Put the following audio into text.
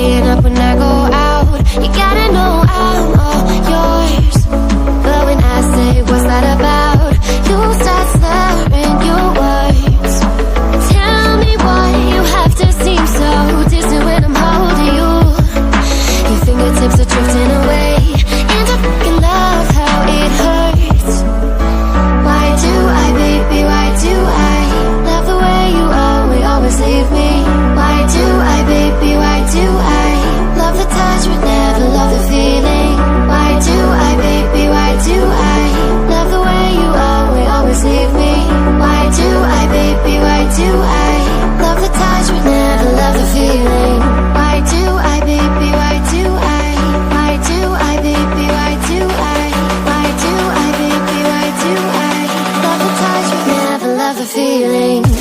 staying up when I go out. You gotta know I'm all yours. But when I say what's that about, you start slurring your words. Tell me why you have to seem so distant when I'm holding you. Your fingertips are drifting away, and I fucking love how it hurts. Why do I, baby, why do I love the way you always leave me? Why do I, baby, why do I love the touch but never love the feeling? Why do I, baby, why do I love the way you always leave me? Why do I, baby, why do I love the touch but never love the feeling? Why do I, baby, why do I? Why do I, baby, why do I? Why do I, baby, why do I love the touch but never love the feeling?